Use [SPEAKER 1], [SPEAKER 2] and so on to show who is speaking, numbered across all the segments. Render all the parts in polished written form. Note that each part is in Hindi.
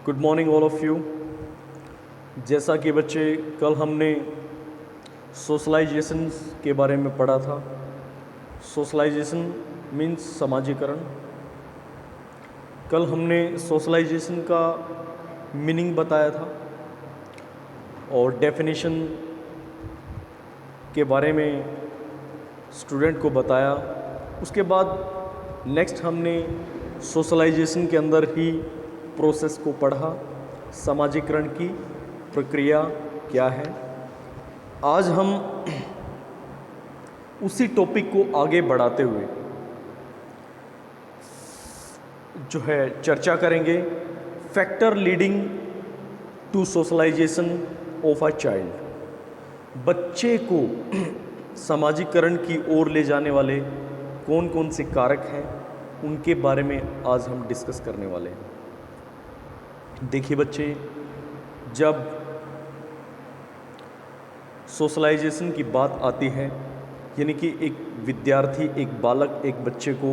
[SPEAKER 1] Good morning all of you. जैसा कि बच्चे कल हमने सोशलाइजेशन के बारे में पढ़ा था। सोशलाइजेशन मीन्स समाजीकरण। कल हमने सोशलाइजेशन का मीनिंग बताया था और डेफिनेशन के बारे में स्टूडेंट को बताया। उसके बाद नेक्स्ट हमने सोशलाइजेशन के अंदर ही प्रोसेस को पढ़ा, समाजीकरण की प्रक्रिया क्या है। आज हम उसी टॉपिक को आगे बढ़ाते हुए जो है चर्चा करेंगे, factor leading to socialisation of a child. बच्चे को समाजीकरण की ओर ले जाने वाले कौन कौन से कारक हैं, उनके बारे में आज हम डिस्कस करने वाले हैं। देखिए बच्चे, जब सोशलाइजेशन की बात आती है, यानी कि एक विद्यार्थी, एक बालक, एक बच्चे को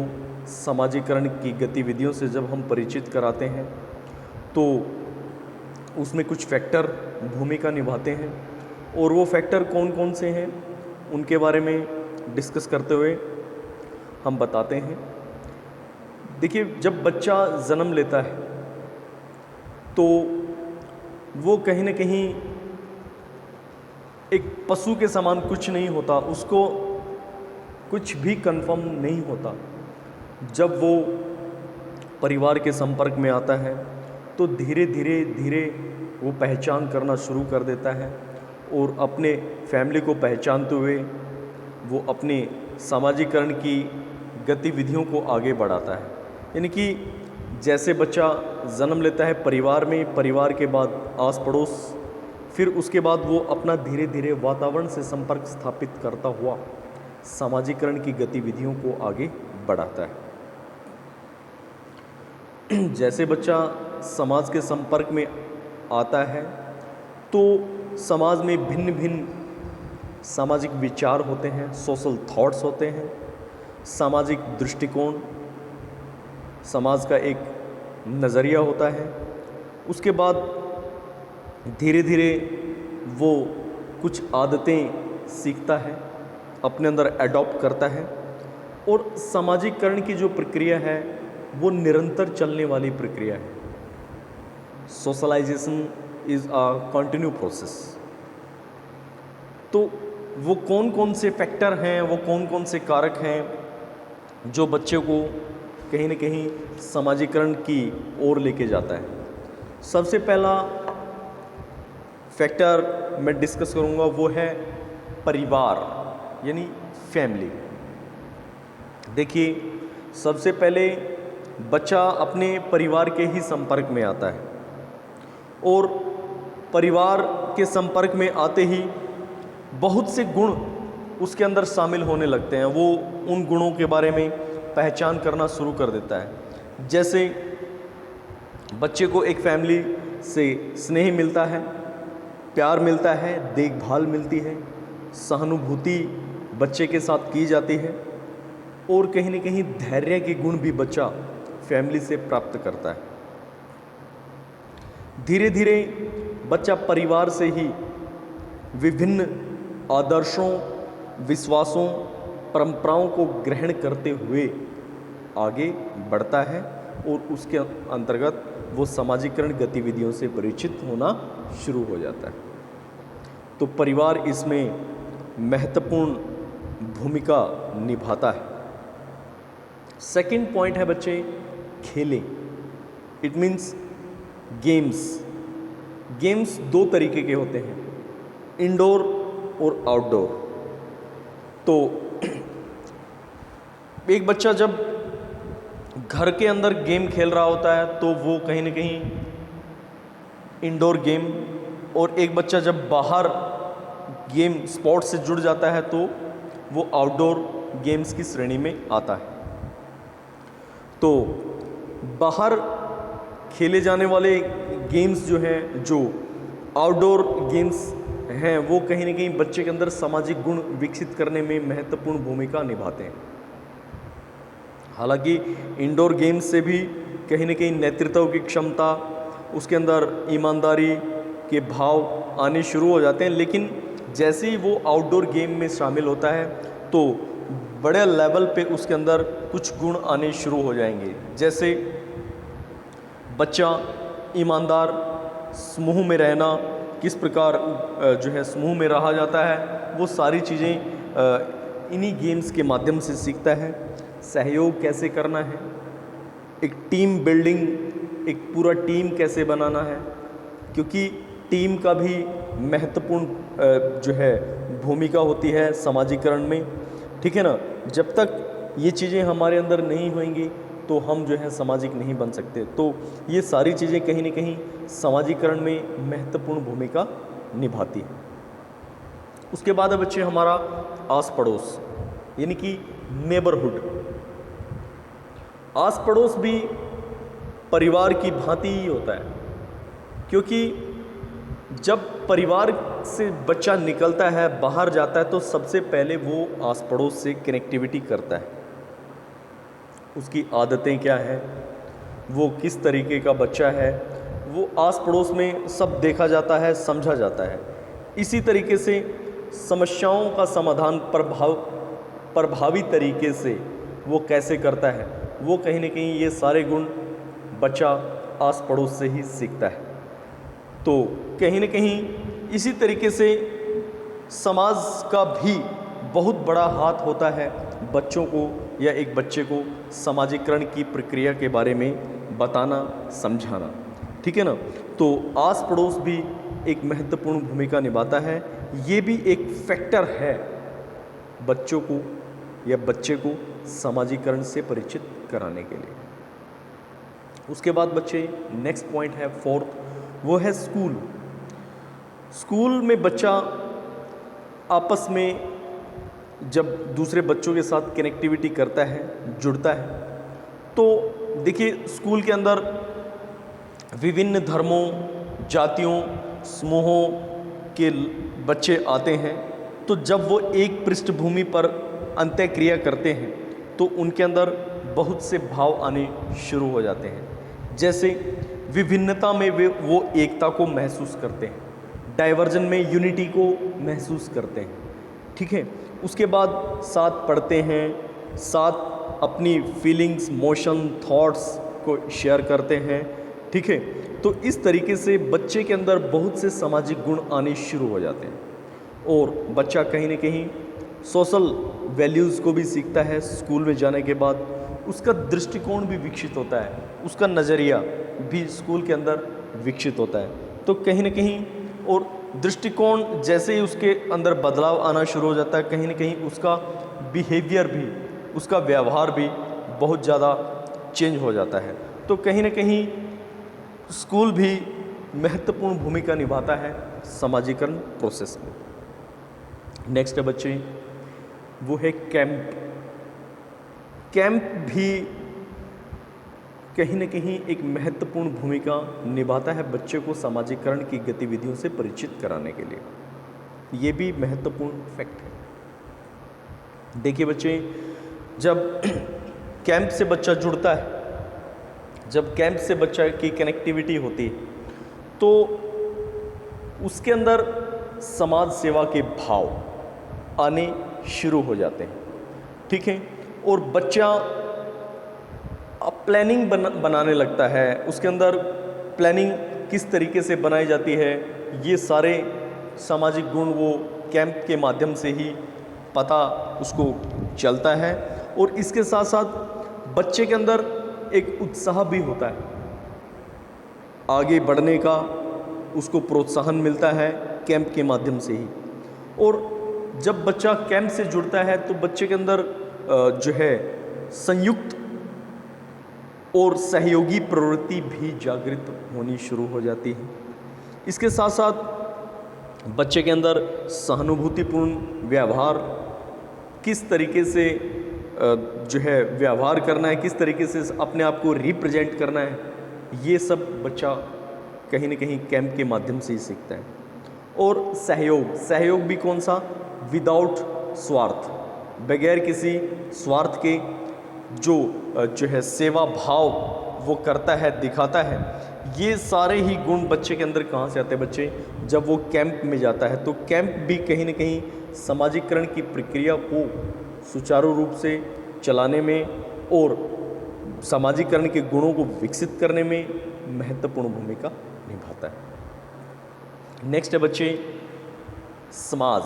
[SPEAKER 1] समाजीकरण की गतिविधियों से जब हम परिचित कराते हैं तो उसमें कुछ फैक्टर भूमिका निभाते हैं और वो फैक्टर कौन कौन से हैं उनके बारे में डिस्कस करते हुए हम बताते हैं। देखिए, जब बच्चा जन्म लेता है तो वो कहीं ना कहीं एक पशु के समान कुछ नहीं होता, उसको कुछ भी कंफर्म नहीं होता। जब वो परिवार के संपर्क में आता है तो धीरे धीरे वो पहचान करना शुरू कर देता है और अपने फैमिली को पहचानते हुए वो अपने समाजीकरण की गतिविधियों को आगे बढ़ाता है। यानी कि जैसे बच्चा जन्म लेता है परिवार में, परिवार के बाद आस पड़ोस, फिर उसके बाद वो अपना धीरे धीरे वातावरण से संपर्क स्थापित करता हुआ समाजीकरण की गतिविधियों को आगे बढ़ाता है। जैसे बच्चा समाज के संपर्क में आता है तो समाज में भिन्न भिन्न सामाजिक विचार होते हैं, सोशल थॉट्स होते हैं, सामाजिक दृष्टिकोण, समाज का एक नज़रिया होता है। उसके बाद धीरे धीरे वो कुछ आदतें सीखता है, अपने अंदर एडॉप्ट करता है और समाजीकरण की जो प्रक्रिया है वो निरंतर चलने वाली प्रक्रिया है। Socialisation is a continue process. तो वो कौन कौन से फैक्टर हैं, वो कौन कौन से कारक हैं जो बच्चे को कहीं न कहीं समाजीकरण की ओर लेके जाता है। सबसे पहला फैक्टर मैं डिस्कस करूँगा वो है परिवार, यानी फैमिली। देखिए, सबसे पहले बच्चा अपने परिवार के ही संपर्क में आता है और परिवार के संपर्क में आते ही बहुत से गुण उसके अंदर शामिल होने लगते हैं। वो उन गुणों के बारे में पहचान करना शुरू कर देता है। जैसे बच्चे को एक फैमिली से स्नेह मिलता है, प्यार मिलता है, देखभाल मिलती है, सहानुभूति बच्चे के साथ की जाती है और कहीं न कहीं धैर्य के गुण भी बच्चा फैमिली से प्राप्त करता है। धीरे धीरे बच्चा परिवार से ही विभिन्न आदर्शों, विश्वासों, परंपराओं को ग्रहण करते हुए आगे बढ़ता है और उसके अंतर्गत वो समाजीकरण गतिविधियों से परिचित होना शुरू हो जाता है। तो परिवार इसमें महत्वपूर्ण भूमिका निभाता है। सेकंड पॉइंट है बच्चे, खेलें। It means games. गेम्स दो तरीके के होते हैं, इंडोर और आउटडोर। तो एक बच्चा जब घर के अंदर गेम खेल रहा होता है तो वो कहीं ना कहीं इंडोर गेम, और एक बच्चा जब बाहर गेम स्पोर्ट्स से जुड़ जाता है तो वो आउटडोर गेम्स की श्रेणी में आता है। तो बाहर खेले जाने वाले गेम्स जो हैं, जो आउटडोर गेम्स हैं, वो कहीं ना कहीं बच्चे के अंदर सामाजिक गुण विकसित करने में महत्वपूर्ण भूमिका निभाते हैं। हालांकि इंडोर गेम्स से भी कहीं ना कहीं नेतृत्व की क्षमता उसके अंदर ईमानदारी के भाव आने शुरू हो जाते हैं। लेकिन जैसे ही वो आउटडोर गेम में शामिल होता है तो बड़े लेवल पे उसके अंदर कुछ गुण आने शुरू हो जाएंगे। जैसे बच्चा ईमानदार, समूह में रहना, किस प्रकार जो है समूह में रहा जाता है, वो सारी चीज़ें इन्हीं गेम्स के माध्यम से सीखता है। सहयोग कैसे करना है, एक टीम बिल्डिंग, एक पूरा टीम कैसे बनाना है, क्योंकि टीम का भी महत्वपूर्ण जो है भूमिका होती है समाजीकरण में, ठीक है ना। जब तक ये चीज़ें हमारे अंदर नहीं होंगी तो हम जो है सामाजिक नहीं बन सकते। तो ये सारी चीज़ें कहीं ना कहीं समाजीकरण में महत्वपूर्ण भूमिका निभाती है। उसके बाद है बच्चे हमारा आस पड़ोस, यानी कि नेबरहुड। आस पड़ोस भी परिवार की भांति ही होता है, क्योंकि जब परिवार से बच्चा निकलता है, बाहर जाता है, तो सबसे पहले वो आस पड़ोस से कनेक्टिविटी करता है। उसकी आदतें क्या हैं, वो किस तरीके का बच्चा है, वो आस पड़ोस में सब देखा जाता है, समझा जाता है। इसी तरीके से समस्याओं का समाधान प्रभावी तरीके से वो कैसे करता है, वो कहीं ना कहीं ये सारे गुण बच्चा आस पड़ोस से ही सीखता है। तो कहीं ना कहीं इसी तरीके से समाज का भी बहुत बड़ा हाथ होता है बच्चों को या एक बच्चे को समाजीकरण की प्रक्रिया के बारे में बताना, समझाना, ठीक है ना। तो आस पड़ोस भी एक महत्वपूर्ण भूमिका निभाता है। ये भी एक फैक्टर है बच्चों को या बच्चे को समाजीकरण से परिचित कराने के लिए। उसके बाद बच्चे नेक्स्ट पॉइंट है फोर्थ, वो है स्कूल। स्कूल में बच्चा आपस में जब दूसरे बच्चों के साथ कनेक्टिविटी करता है, जुड़ता है, तो देखिए स्कूल के अंदर विभिन्न धर्मों, जातियों, समूहों के बच्चे आते हैं। तो जब वो एक पृष्ठभूमि पर अंत्यक्रिया करते हैं तो उनके अंदर बहुत से भाव आने शुरू हो जाते हैं। जैसे विभिन्नता में वो एकता को महसूस करते हैं, डाइवर्जन में यूनिटी को महसूस करते हैं, ठीक है। उसके बाद साथ पढ़ते हैं, साथ अपनी फीलिंग्स, मोशन, थॉट्स को शेयर करते हैं, ठीक है। तो इस तरीके से बच्चे के अंदर बहुत से सामाजिक गुण आने शुरू हो जाते हैं और बच्चा कहीं ना कहीं सोशल वैल्यूज़ को भी सीखता है। स्कूल में जाने के बाद उसका दृष्टिकोण भी विकसित होता है, उसका नज़रिया भी स्कूल के अंदर विकसित होता है। तो कहीं ना कहीं और दृष्टिकोण जैसे ही उसके अंदर बदलाव आना शुरू हो जाता है, कहीं ना कहीं उसका बिहेवियर भी, उसका व्यवहार भी बहुत ज़्यादा चेंज हो जाता है। तो कहीं ना कहीं स्कूल भी महत्वपूर्ण भूमिका निभाता है समाजीकरण प्रोसेस में। नेक्स्ट है बच्चे, वो है कैंप। कैंप भी कहीं ना कहीं एक महत्वपूर्ण भूमिका निभाता है बच्चे को समाजीकरण की गतिविधियों से परिचित कराने के लिए। ये भी महत्वपूर्ण फैक्ट है। देखिए बच्चे, जब कैंप से बच्चा जुड़ता है, जब कैंप से बच्चा की कनेक्टिविटी होती है, तो उसके अंदर समाज सेवा के भाव आने शुरू हो जाते हैं, ठीक है। और बच्चा प्लानिंग बनाने लगता है, उसके अंदर प्लानिंग किस तरीके से बनाई जाती है, ये सारे सामाजिक गुण वो कैंप के माध्यम से ही पता उसको चलता है। और इसके साथ साथ बच्चे के अंदर एक उत्साह भी होता है आगे बढ़ने का, उसको प्रोत्साहन मिलता है कैंप के माध्यम से ही। और जब बच्चा कैंप से जुड़ता है तो बच्चे के अंदर जो है संयुक्त और सहयोगी प्रवृत्ति भी जागृत होनी शुरू हो जाती है। इसके साथ साथ बच्चे के अंदर सहानुभूतिपूर्ण व्यवहार, किस तरीके से जो है व्यवहार करना है, किस तरीके से अपने आप को रिप्रेजेंट करना है, ये सब बच्चा कहीं ना कहीं कैंप के माध्यम से ही सीखता है। और सहयोग भी कौन सा, विदाउट स्वार्थ, बगैर किसी स्वार्थ के जो है सेवा भाव वो करता है, दिखाता है, ये सारे ही गुण बच्चे के अंदर कहाँ से आते हैं बच्चे? जब वो कैंप में जाता है। तो कैंप भी कहीं ना कहीं सामाजिकरण की प्रक्रिया को सुचारू रूप से चलाने में और सामाजिकरण के गुणों को विकसित करने में महत्वपूर्ण भूमिका निभाता है। नेक्स्ट है बच्चे समाज।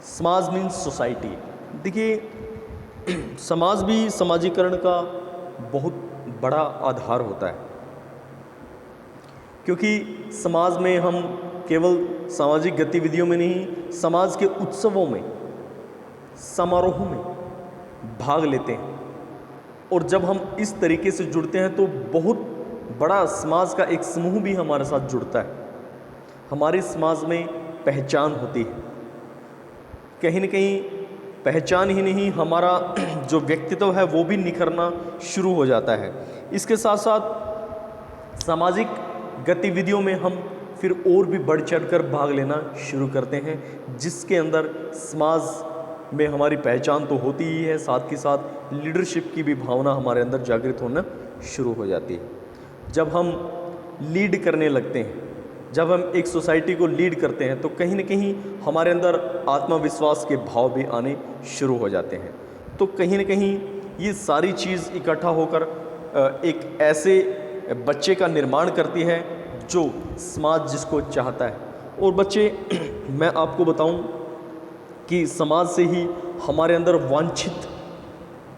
[SPEAKER 1] समाज मीन्स सोसाइटी। देखिए समाज भी सामाजिकरण का बहुत बड़ा आधार होता है, क्योंकि समाज में हम केवल सामाजिक गतिविधियों में नहीं, समाज के उत्सवों में, समारोहों में भाग लेते हैं। और जब हम इस तरीके से जुड़ते हैं तो बहुत बड़ा समाज का एक समूह भी हमारे साथ जुड़ता है। हमारे समाज में पहचान होती है। कहीं न कहीं पहचान ही नहीं, हमारा जो व्यक्तित्व है वो भी निखरना शुरू हो जाता है। इसके साथ साथ सामाजिक गतिविधियों में हम फिर और भी बढ़ चढ़कर भाग लेना शुरू करते हैं, जिसके अंदर समाज में हमारी पहचान तो होती ही है, साथ ही साथ लीडरशिप की भी भावना हमारे अंदर जागृत होना शुरू हो जाती है। जब हम लीड करने लगते हैं, जब हम एक सोसाइटी को लीड करते हैं, तो कहीं न कहीं हमारे अंदर आत्मविश्वास के भाव भी आने शुरू हो जाते हैं। तो कहीं न कहीं ये सारी चीज़ इकट्ठा होकर एक ऐसे बच्चे का निर्माण करती है जो समाज जिसको चाहता है। और बच्चे मैं आपको बताऊं कि समाज से ही हमारे अंदर वांछित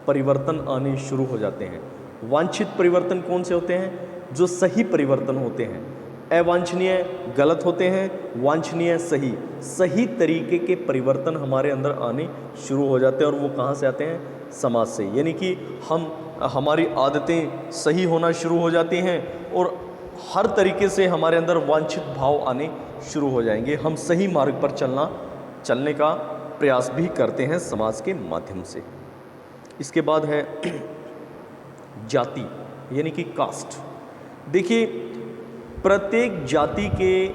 [SPEAKER 1] परिवर्तन आने शुरू हो जाते हैं। वांछित परिवर्तन कौन से होते हैं? जो सही परिवर्तन होते हैं। अवांछनीय गलत होते हैं, वांछनीय सही। सही तरीके के परिवर्तन हमारे अंदर आने शुरू हो जाते हैं। और वो कहाँ से आते हैं? समाज से। यानी कि हमारी आदतें सही होना शुरू हो जाती हैं और हर तरीके से हमारे अंदर वांछित भाव आने शुरू हो जाएंगे। हम सही मार्ग पर चलने का प्रयास भी करते हैं समाज के माध्यम से। इसके बाद है जाति, यानी कि कास्ट। देखिए प्रत्येक जाति के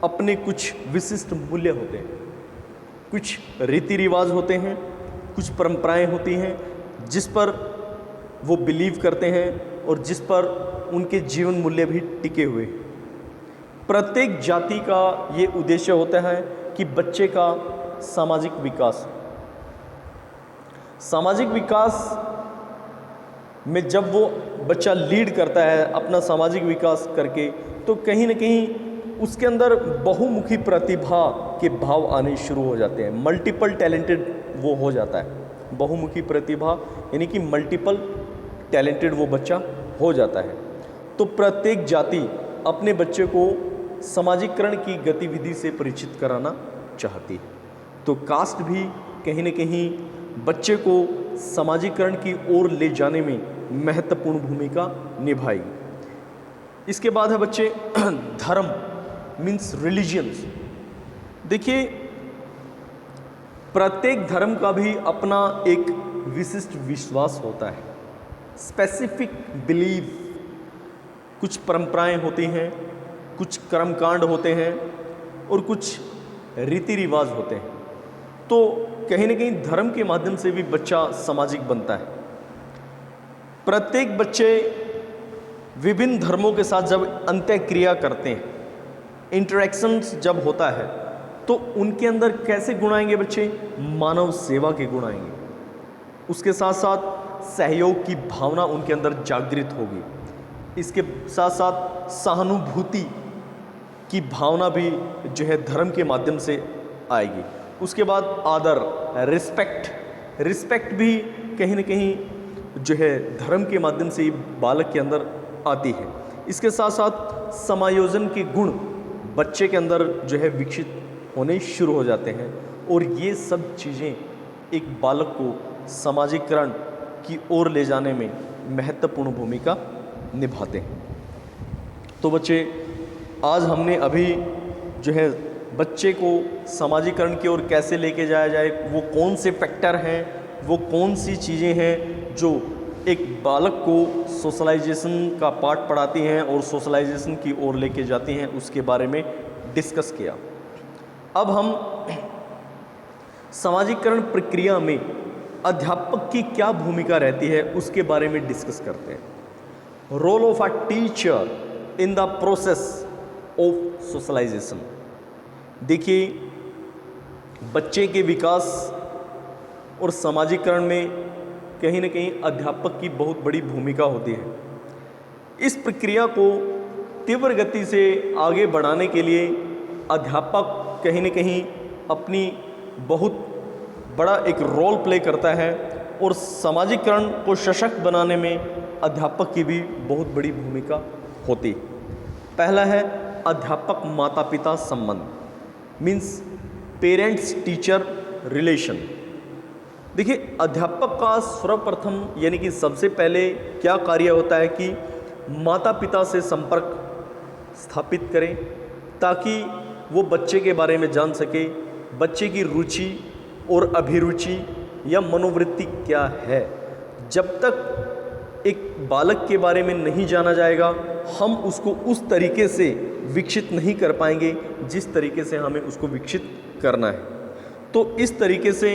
[SPEAKER 1] अपने कुछ विशिष्ट मूल्य होते हैं, कुछ रीति रिवाज होते हैं, कुछ परंपराएं होती हैं जिस पर वो बिलीव करते हैं और जिस पर उनके जीवन मूल्य भी टिके हुए हैं। प्रत्येक जाति का ये उद्देश्य होता है कि बच्चे का सामाजिक विकास। सामाजिक विकास में जब वो बच्चा लीड करता है अपना सामाजिक विकास करके, तो कहीं न कहीं उसके अंदर बहुमुखी प्रतिभा के भाव आने शुरू हो जाते हैं। मल्टीपल टैलेंटेड वो हो जाता है। बहुमुखी प्रतिभा यानी कि मल्टीपल टैलेंटेड वो बच्चा हो जाता है। तो प्रत्येक जाति अपने बच्चे को सामाजिकरण की गतिविधि से परिचित कराना चाहती है। तो कास्ट भी कहीं न कहीं बच्चे को सामाजिकरण की ओर ले जाने में महत्वपूर्ण भूमिका निभाएगी। इसके बाद है बच्चे धर्म मीन्स रिलीजियंस। देखिए प्रत्येक धर्म का भी अपना एक विशिष्ट विश्वास होता है, स्पेसिफिक बिलीफ। कुछ परंपराएं होती हैं, कुछ कर्मकांड होते हैं और कुछ रीति रिवाज होते हैं। तो कहीं न कहीं धर्म के माध्यम से भी बच्चा सामाजिक बनता है। प्रत्येक बच्चे विभिन्न धर्मों के साथ जब अंतःक्रिया करते हैं, इंटरेक्शंस जब होता है, तो उनके अंदर कैसे गुण आएंगे बच्चे? मानव सेवा के गुण आएंगे। उसके साथ साथ सहयोग की भावना उनके अंदर जागृत होगी। इसके साथ साथ सहानुभूति की भावना भी जो है धर्म के माध्यम से आएगी। उसके बाद आदर, रिस्पेक्ट भी कहीं न कहीं जो है धर्म के माध्यम से ही बालक के अंदर आती है। इसके साथ साथ समायोजन के गुण बच्चे के अंदर जो है विकसित होने शुरू हो जाते हैं। और ये सब चीज़ें एक बालक को सामाजिकरण की ओर ले जाने में महत्वपूर्ण भूमिका निभाते हैं। तो बच्चे आज हमने अभी जो है बच्चे को सामाजिकरण की ओर कैसे लेके जाया जाए, वो कौन से फैक्टर हैं, वो कौन सी चीज़ें हैं जो एक बालक को सोशलाइजेशन का पाठ पढ़ाती हैं और सोशलाइजेशन की ओर लेके जाती हैं, उसके बारे में डिस्कस किया। अब हम सामाजिकरण प्रक्रिया में अध्यापक की क्या भूमिका रहती है उसके बारे में डिस्कस करते हैं। Role of a teacher in the process of socialisation. देखिए, बच्चे के विकास और सामाजिकरण में कहीं ना कहीं अध्यापक की बहुत बड़ी भूमिका होती है। इस प्रक्रिया को तीव्र गति से आगे बढ़ाने के लिए अध्यापक कहीं न कहीं अपनी बहुत बड़ा एक रोल प्ले करता है और सामाजिकरण को सशक्त बनाने में अध्यापक की भी बहुत बड़ी भूमिका होती। पहला है अध्यापक माता पिता संबंध, मीन्स पेरेंट्स टीचर रिलेशन। देखिए, अध्यापक का सर्वप्रथम यानी कि सबसे पहले क्या कार्य होता है कि माता पिता से संपर्क स्थापित करें ताकि वो बच्चे के बारे में जान सके, बच्चे की रुचि और अभिरुचि या मनोवृत्ति क्या है। जब तक एक बालक के बारे में नहीं जाना जाएगा, हम उसको उस तरीके से विकसित नहीं कर पाएंगे जिस तरीके से हमें उसको विकसित करना है। तो इस तरीके से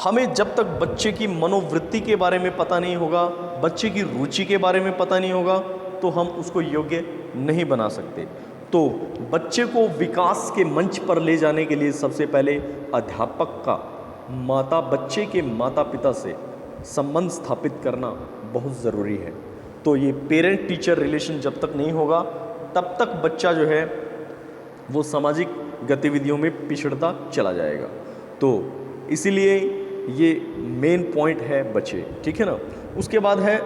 [SPEAKER 1] हमें जब तक बच्चे की मनोवृत्ति के बारे में पता नहीं होगा, बच्चे की रुचि के बारे में पता नहीं होगा, तो हम उसको योग्य नहीं बना सकते। तो बच्चे को विकास के मंच पर ले जाने के लिए सबसे पहले अध्यापक का बच्चे के माता पिता से संबंध स्थापित करना बहुत ज़रूरी है। तो ये पेरेंट टीचर रिलेशन जब तक नहीं होगा, तब तक बच्चा जो है वो सामाजिक गतिविधियों में पिछड़ता चला जाएगा। तो इसीलिए ये मेन पॉइंट है बच्चे, ठीक है ना। उसके बाद है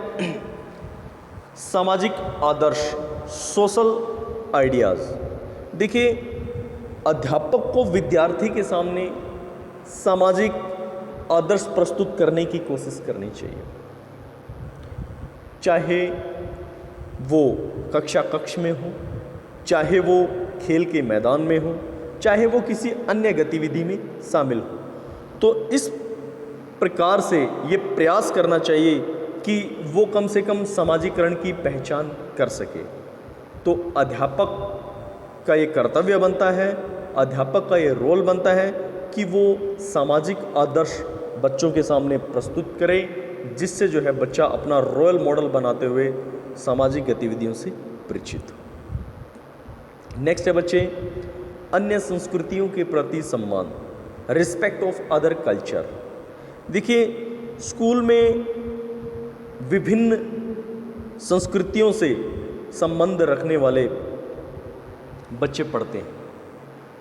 [SPEAKER 1] सामाजिक आदर्श, सोशल आइडियाज़। देखिए, अध्यापक को विद्यार्थी के सामने सामाजिक आदर्श प्रस्तुत करने की कोशिश करनी चाहिए, चाहे वो कक्ष में हो, चाहे वो खेल के मैदान में हो, चाहे वो किसी अन्य गतिविधि में शामिल हो। तो इस प्रकार से ये प्रयास करना चाहिए कि वो कम से कम सामाजिकरण की पहचान कर सके। तो अध्यापक का ये कर्तव्य बनता है, अध्यापक का ये रोल बनता है कि वो सामाजिक आदर्श बच्चों के सामने प्रस्तुत करे, जिससे जो है बच्चा अपना रोल मॉडल बनाते हुए सामाजिक गतिविधियों से परिचित हो। नेक्स्ट है बच्चे, अन्य संस्कृतियों के प्रति सम्मान, रिस्पेक्ट ऑफ अदर कल्चर। देखिए, स्कूल में विभिन्न संस्कृतियों से संबंध रखने वाले बच्चे पढ़ते हैं।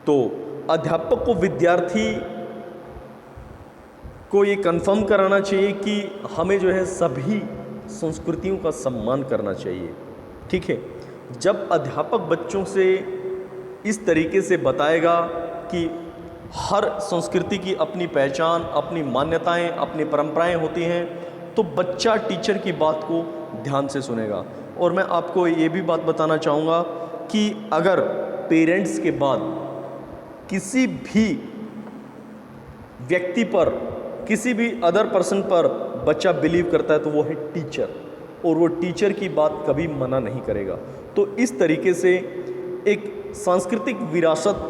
[SPEAKER 1] तो अध्यापक को विद्यार्थी को ये कन्फर्म कराना चाहिए कि हमें जो है सभी संस्कृतियों का सम्मान करना चाहिए, ठीक है। जब अध्यापक बच्चों से इस तरीके से बताएगा कि हर संस्कृति की अपनी पहचान, अपनी मान्यताएं, अपनी परंपराएं होती हैं, तो बच्चा टीचर की बात को ध्यान से सुनेगा। और मैं आपको ये भी बात बताना चाहूँगा कि अगर पेरेंट्स के बाद किसी भी व्यक्ति पर, किसी भी अदर पर्सन पर बच्चा बिलीव करता है तो वो है टीचर, और वो टीचर की बात कभी मना नहीं करेगा। तो इस तरीके से एक सांस्कृतिक विरासत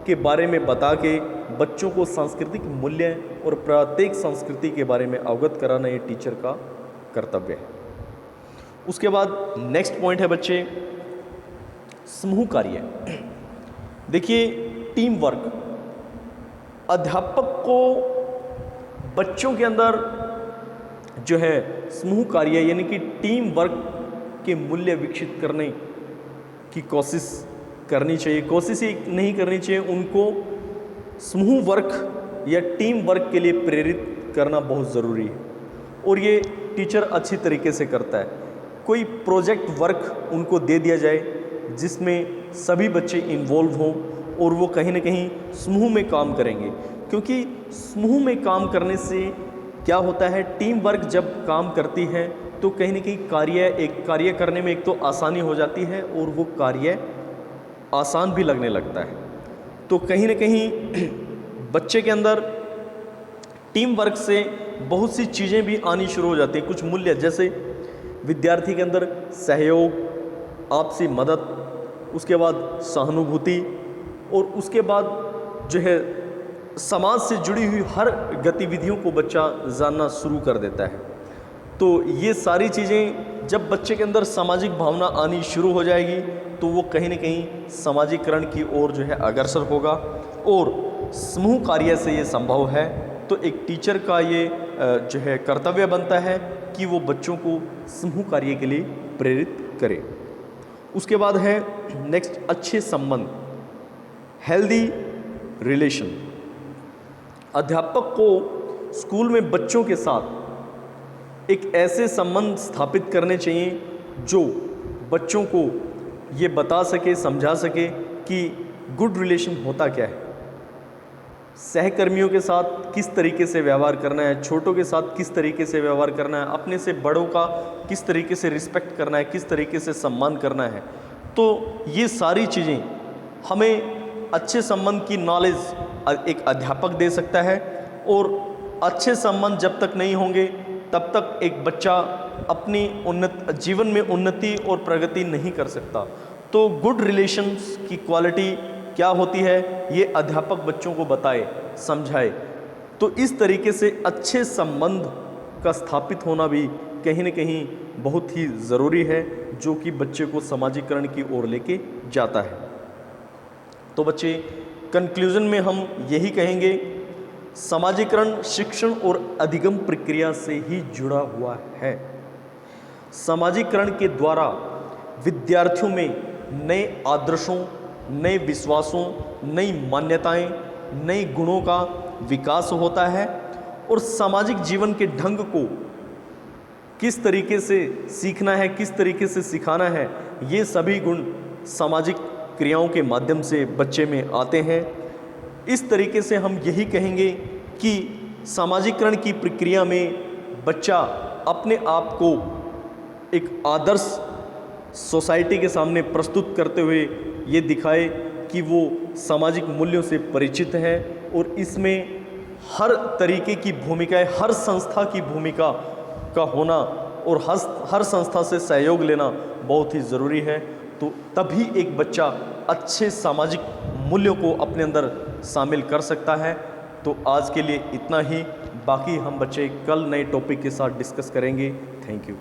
[SPEAKER 1] के बारे में बता के बच्चों को सांस्कृतिक मूल्य और प्रत्येक संस्कृति के बारे में अवगत कराना ये टीचर का कर्तव्य है। उसके बाद नेक्स्ट पॉइंट है बच्चे, समूह कार्य। देखिए, टीम वर्क। अध्यापक को बच्चों के अंदर जो है समूह कार्य यानी कि टीम वर्क के मूल्य विकसित करने की कोशिश करनी चाहिए। कोशिश ही नहीं करनी चाहिए, उनको समूह वर्क या टीम वर्क के लिए प्रेरित करना बहुत ज़रूरी है, और ये टीचर अच्छी तरीके से करता है। कोई प्रोजेक्ट वर्क उनको दे दिया जाए जिसमें सभी बच्चे इन्वॉल्व हों और वो कहीं ना कहीं समूह में काम करेंगे, क्योंकि समूह में काम करने से क्या होता है, टीम वर्क जब काम करती है तो कहीं ना कहीं कार्य करने में एक तो आसानी हो जाती है और वो कार्य आसान भी लगने लगता है। तो कहीं ना कहीं बच्चे के अंदर टीम वर्क से बहुत सी चीज़ें भी आनी शुरू हो जाती हैं। कुछ मूल्य, जैसे विद्यार्थी के अंदर सहयोग, आपसी मदद, उसके बाद सहानुभूति, और उसके बाद जो है समाज से जुड़ी हुई हर गतिविधियों को बच्चा जानना शुरू कर देता है। तो ये सारी चीज़ें जब बच्चे के अंदर सामाजिक भावना आनी शुरू हो जाएगी तो वो कहीं ना कहीं सामाजिकरण की ओर जो है अग्रसर होगा, और समूह कार्य से ये संभव है। तो एक टीचर का ये जो है कर्तव्य बनता है कि वो बच्चों को समूह कार्य के लिए प्रेरित करे। उसके बाद है नेक्स्ट, अच्छे संबंध, हेल्दी रिलेशन। अध्यापक को स्कूल में बच्चों के साथ एक ऐसे संबंध स्थापित करने चाहिए जो बच्चों को ये बता सके, समझा सके कि गुड रिलेशन होता क्या है, सहकर्मियों के साथ किस तरीके से व्यवहार करना है, छोटों के साथ किस तरीके से व्यवहार करना है, अपने से बड़ों का किस तरीके से रिस्पेक्ट करना है, किस तरीके से सम्मान करना है। तो ये सारी चीज़ें हमें अच्छे संबंध की नॉलेज एक अध्यापक दे सकता है, और अच्छे संबंध जब तक नहीं होंगे तब तक एक बच्चा अपनी जीवन में उन्नति और प्रगति नहीं कर सकता। तो गुड रिलेशंस की क्वालिटी क्या होती है ये अध्यापक बच्चों को बताए, समझाए। तो इस तरीके से अच्छे संबंध का स्थापित होना भी कहीं न कहीं बहुत ही ज़रूरी है, जो कि बच्चे को समाजीकरण की ओर लेके जाता है। तो बच्चे, कंक्लूजन में हम यही कहेंगे, समाजीकरण शिक्षण और अधिगम प्रक्रिया से ही जुड़ा हुआ है। समाजीकरण के द्वारा विद्यार्थियों में नए आदर्शों, नए विश्वासों, नई मान्यताएं, नए गुणों का विकास होता है, और सामाजिक जीवन के ढंग को किस तरीके से सीखना है, किस तरीके से सिखाना है, ये सभी गुण सामाजिक क्रियाओं के माध्यम से बच्चे में आते हैं। इस तरीके से हम यही कहेंगे कि सामाजिकरण की प्रक्रिया में बच्चा अपने आप को एक आदर्श सोसाइटी के सामने प्रस्तुत करते हुए ये दिखाए कि वो सामाजिक मूल्यों से परिचित है, और इसमें हर तरीके की भूमिकाएं, हर संस्था की भूमिका का होना और हर संस्था से सहयोग लेना बहुत ही ज़रूरी है। तो तभी एक बच्चा अच्छे सामाजिक मूल्यों को अपने अंदर शामिल कर सकता है। तो आज के लिए इतना ही, बाकी हम बच्चे कल नए टॉपिक के साथ डिस्कस करेंगे। Thank you.